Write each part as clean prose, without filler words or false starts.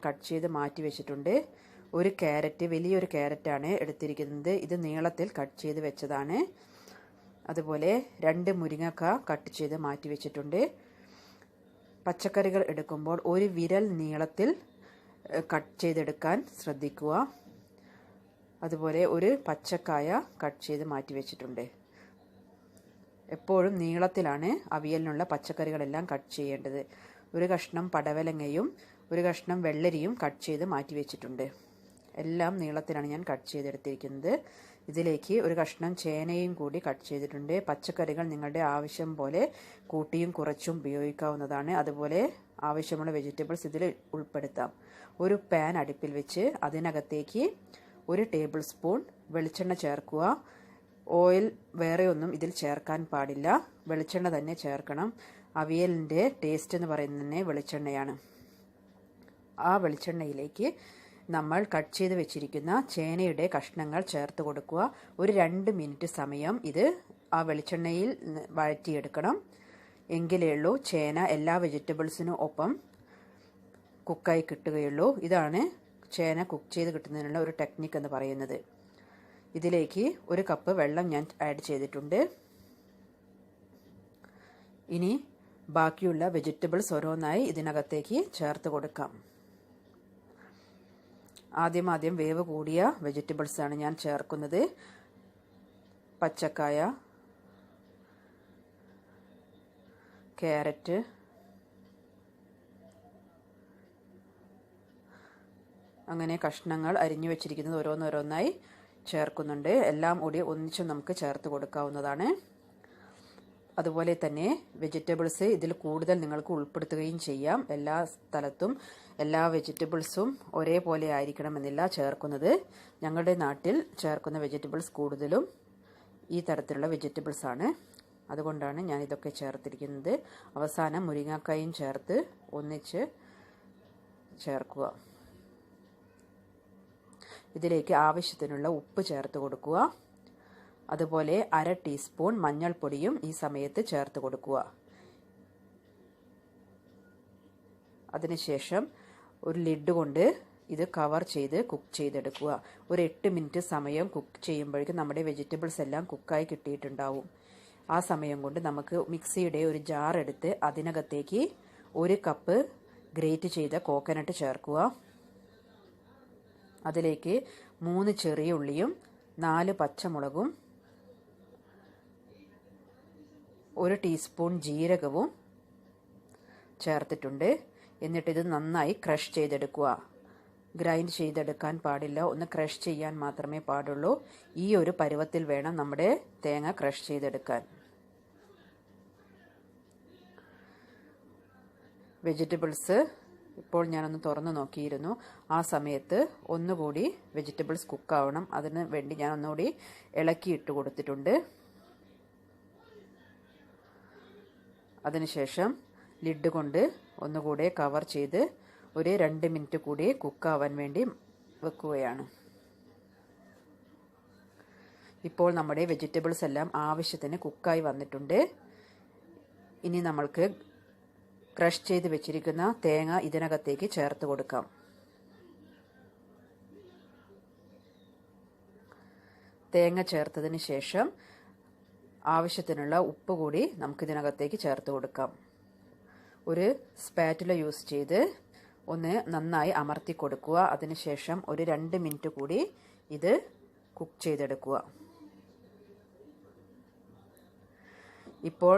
Cut ചെയ്ത് മാറ്റി വെച്ചിട്ടുണ്ട്. ഒരു ക്യാരറ്റ്, വലിയൊരു ക്യാരറ്റാണ് എടുത്തിരിക്കുന്നത്. ഇത് നീളത്തിൽ കട്ട് ചെയ്ത് വെച്ചതാണ്. അതുപോലെ 2 മുരിങ്ങക്ക കട്ട് ചെയ്ത് മാറ്റി വെച്ചിട്ടുണ്ട്. പച്ചക്കറികൾ എടുക്കുമ്പോൾ ഒരു വിരൽ നീളത്തിൽ കട്ട് ചെയ്തെടുക്കാൻ ശ്രദ്ധിക്കുക. അതുപോലെ ഒരു പച്ചക്കായ കട്ട് ചെയ്ത് മാറ്റി വെച്ചിട്ടുണ്ട്. എപ്പോഴും നീളത്തിലാണ് അവിയലിനുള്ള പച്ചക്കറികളെല്ലാം കട്ട് ചെയ്യേണ്ടത്. ഒരു കഷ്ണം പടവലങ്ങയും ഒരു കഷ്ണം വെള്ളരിയും കട്ട് ചെയ്ത് മാറ്റി വെച്ചിട്ടുണ്ട്. എല്ലാം നീളത്തിലാണ് ഞാൻ കട്ട് ചെയ്തെടുത്തിരിക്കുന്നത്. ഇതിലേക്ക് ഒരു കഷ്ണം ചേനയും കൂടി കട്ട് ചെയ്തിട്ടുണ്ട്. പച്ചക്കറികൾ നിങ്ങളുടെ ആവശ്യം പോലെ കൂട്ടിയും കുറച്ചും ഉപയോഗിക്കാവുന്നതാണ്. അതുപോലെ ആവശ്യമുള്ള വെജിറ്റബിൾസ് ഇതിൽ ഉൾപ്പെടുത്താം. ഒരു പാൻ അടുപ്പിൽ വെച്ച് അതിനകത്തേക്ക് 1 ടേബിൾ സ്പൂൺ വെളിച്ചെണ്ണ ചേർക്കുക. ഓയിൽ വേറെ ഒന്നും ഇതിൽ ചേർക്കാൻ പാടില്ല, വെളിച്ചെണ്ണ തന്നെ ചേർക്കണം. അവിയലിൻ്റെ ടേസ്റ്റ് എന്ന് പറയുന്നത് തന്നെ വെളിച്ചെണ്ണയാണ്. ആ വെളിച്ചെണ്ണയിലേക്ക് നമ്മൾ കട്ട് ചെയ്ത് വെച്ചിരിക്കുന്ന ചേനയുടെ കഷ്ണങ്ങൾ ചേർത്ത് കൊടുക്കുക. ഒരു 2 മിനിറ്റ് സമയം ഇത് ആ വെളിച്ചെണ്ണയിൽ വഴറ്റിയെടുക്കണം. എങ്കിലേ ഉള്ളൂ ചേന എല്ലാ വെജിറ്റബിൾസിനും ഒപ്പം കുക്കായി കിട്ടുകയുള്ളൂ. ഇതാണ് ചേന കുക്ക് ചെയ്ത് കിട്ടുന്നതിനുള്ള ഒരു ടെക്നിക്ക് എന്ന് പറയുന്നത്. ഇതിലേക്ക് 1 കപ്പ് വെള്ളം ഞാൻ ആഡ് ചെയ്തിട്ടുണ്ട്. ഇനി ബാക്കിയുള്ള വെജിറ്റബിൾസ് ഓരോന്നായി ഇതിനകത്തേക്ക് ചേർത്ത് കൊടുക്കാം. ആദ്യം വേവ് കൂടിയ വെജിറ്റബിൾസാണ് ഞാൻ ചേർക്കുന്നത്. പച്ചക്കായ, ക്യാരറ്റ്, അങ്ങനെ കഷ്ണങ്ങൾ അരിഞ്ഞു വെച്ചിരിക്കുന്നത് ഓരോന്നോരോന്നായി ചേർക്കുന്നുണ്ട്. എല്ലാം കൂടി ഒന്നിച്ച് നമുക്ക് ചേർത്ത് കൊടുക്കാവുന്നതാണ്. അതുപോലെ തന്നെ വെജിറ്റബിൾസ് ഇതിൽ കൂടുതൽ നിങ്ങൾക്ക് ഉൾപ്പെടുത്തുകയും ചെയ്യാം. എല്ലാ സ്ഥലത്തും എല്ലാ വെജിറ്റബിൾസും ഒരേപോലെ ആയിരിക്കണമെന്നില്ല ചേർക്കുന്നത്. ഞങ്ങളുടെ നാട്ടിൽ ചേർക്കുന്ന വെജിറ്റബിൾസ് കൂടുതലും ഈ തരത്തിലുള്ള വെജിറ്റബിൾസ് ആണ്. അതുകൊണ്ടാണ് ഞാൻ ഇതൊക്കെ ചേർത്തിരിക്കുന്നത്. അവസാനം മുരിങ്ങക്കായും ചേർത്ത് ഒന്നിച്ച് ചേർക്കുക. ഇതിലേക്ക് ആവശ്യത്തിനുള്ള ഉപ്പ് ചേർത്ത് കൊടുക്കുക. അതുപോലെ 1/2 ടീസ്പൂൺ മഞ്ഞൾപ്പൊടിയും ഈ സമയത്ത് ചേർത്ത് കൊടുക്കുക. അതിനുശേഷം ഒരു ലിഡ് കൊണ്ട് ഇത് കവർ ചെയ്ത് കുക്ക് ചെയ്തെടുക്കുക. ഒരു 8 മിനിറ്റ് സമയം കുക്ക് ചെയ്യുമ്പോഴേക്കും നമ്മുടെ വെജിറ്റബിൾസ് എല്ലാം കുക്കായി കിട്ടിയിട്ടുണ്ടാവും. ആ സമയം കൊണ്ട് നമുക്ക് മിക്സിയുടെ ഒരു ജാർ എടുത്ത് അതിനകത്തേക്ക് 1 കപ്പ് ഗ്രേറ്റ് ചെയ്ത കോക്കനട്ട് ചേർക്കുക. അതിലേക്ക് 3 ചെറിയ ഉള്ളിയും 4 പച്ചമുളകും 1 ടീസ്പൂൺ ജീരകവും ചേർത്തിട്ടുണ്ട്. എന്നിട്ടിത് നന്നായി ക്രഷ് ചെയ്തെടുക്കുക. ഗ്രൈൻഡ് ചെയ്തെടുക്കാൻ പാടില്ല, ഒന്ന് ക്രഷ് ചെയ്യാൻ മാത്രമേ പാടുള്ളൂ. ഈ ഒരു പരുവത്തിൽ വേണം നമ്മുടെ തേങ്ങ ക്രഷ് ചെയ്തെടുക്കാൻ. വെജിറ്റബിൾസ് ഇപ്പോൾ ഞാനൊന്ന് തുറന്നു നോക്കിയിരുന്നു. ആ സമയത്ത് ഒന്നുകൂടി വെജിറ്റബിൾസ് കുക്കാവണം. അതിന് വേണ്ടി ഞാൻ ഒന്നുകൂടി ഇളക്കിയിട്ട് കൊടുത്തിട്ടുണ്ട്. അതിനുശേഷം ലിഡ് കൊണ്ട് ഒന്നുകൂടെ കവർ ചെയ്ത് ഒരു 2 മിനിറ്റ് കൂടി കുക്കാവാൻ വേണ്ടി വെക്കുകയാണ്. ഇപ്പോൾ നമ്മുടെ വെജിറ്റബിൾസ് എല്ലാം ആവശ്യത്തിന് കുക്കായി വന്നിട്ടുണ്ട്. ഇനി നമ്മൾക്ക് ക്രഷ് ചെയ്ത് വെച്ചിരിക്കുന്ന തേങ്ങ ഇതിനകത്തേക്ക് ചേർത്ത് കൊടുക്കാം. തേങ്ങ ചേർത്തതിന് ശേഷം ആവശ്യത്തിനുള്ള ഉപ്പ് കൂടി നമുക്കിതിനകത്തേക്ക് ചേർത്ത് കൊടുക്കാം. ഒരു സ്പാറ്റുല യൂസ് ചെയ്ത് ഒന്ന് നന്നായി അമർത്തി കൊടുക്കുക. അതിനുശേഷം ഒരു 2 മിനിറ്റ് കൂടി ഇത് കുക്ക് ചെയ്തെടുക്കുക. ഇപ്പോൾ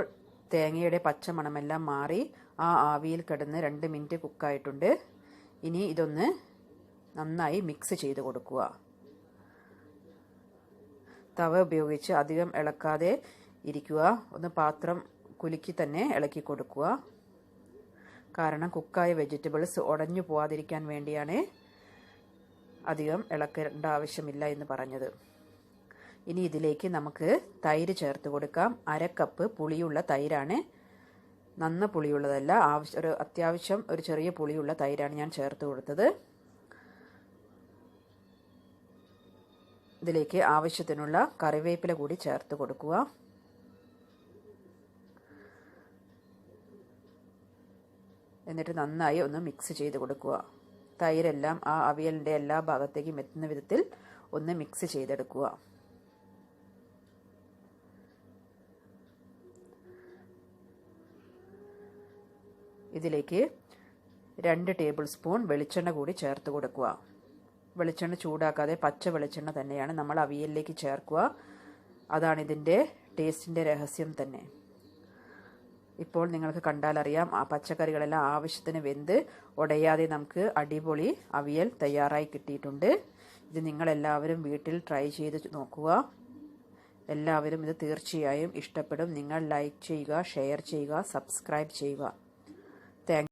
തേങ്ങയുടെ പച്ചമണമെല്ലാം മാറി ആ ആവിയിൽ കിടന്ന് 2 മിനിറ്റ് കുക്കായിട്ടുണ്ട്. ഇനി ഇതൊന്ന് നന്നായി മിക്സ് ചെയ്ത് കൊടുക്കുക. തവ ഉപയോഗിച്ച് അധികം ഇളക്കാതെ ഇരിക്കുക. ഒന്ന് പാത്രം കുലുക്കി തന്നെ ഇളക്കി കൊടുക്കുക. കാരണം കുക്കായ വെജിറ്റബിൾസ് ഉടഞ്ഞു പോവാതിരിക്കാൻ വേണ്ടിയാണ് അധികം ഇളക്കേണ്ട ആവശ്യമില്ല എന്ന് പറഞ്ഞത്. ഇനി ഇതിലേക്ക് നമുക്ക് തൈര് ചേർത്ത് കൊടുക്കാം. 1/2 കപ്പ് പുളിയുള്ള തൈരാണ്. നന്ന പുളിയുള്ളതല്ല, അത്യാവശ്യം ഒരു ചെറിയ പുളിയുള്ള തൈരാണ് ഞാൻ ചേർത്ത് കൊടുത്തത്. ഇതിലേക്ക് ആവശ്യത്തിനുള്ള കറിവേപ്പില കൂടി ചേർത്ത് കൊടുക്കുക. എന്നിട്ട് നന്നായി ഒന്ന് മിക്സ് ചെയ്ത് കൊടുക്കുക. തൈരെല്ലാം ആ അവിയലിൻ്റെ എല്ലാ ഭാഗത്തേക്കും എത്തുന്ന വിധത്തിൽ ഒന്ന് മിക്സ് ചെയ്തെടുക്കുക. ഇതിലേക്ക് 2 ടേബിൾ സ്പൂൺ വെളിച്ചെണ്ണ കൂടി ചേർത്ത് കൊടുക്കുക. വെളിച്ചെണ്ണ ചൂടാക്കാതെ പച്ച വെളിച്ചെണ്ണ തന്നെയാണ് നമ്മൾ അവിയലിലേക്ക് ചേർക്കുക. അതാണ് ഇതിൻ്റെ ടേസ്റ്റിൻ്റെ രഹസ്യം തന്നെ. ഇപ്പോൾ നിങ്ങൾക്ക് കണ്ടാലറിയാം ആ പച്ചക്കറികളെല്ലാം ആവശ്യത്തിന് വെന്ത് ഉടയാതെ നമുക്ക് അടിപൊളി അവിയൽ തയ്യാറായി കിട്ടിയിട്ടുണ്ട്. ഇത് നിങ്ങളെല്ലാവരും വീട്ടിൽ ട്രൈ ചെയ്ത് നോക്കുക. എല്ലാവരും ഇത് തീർച്ചയായും ഇഷ്ടപ്പെടും. നിങ്ങൾ ലൈക്ക് ചെയ്യുക, ഷെയർ ചെയ്യുക, സബ്സ്ക്രൈബ് ചെയ്യുക. താങ്ക്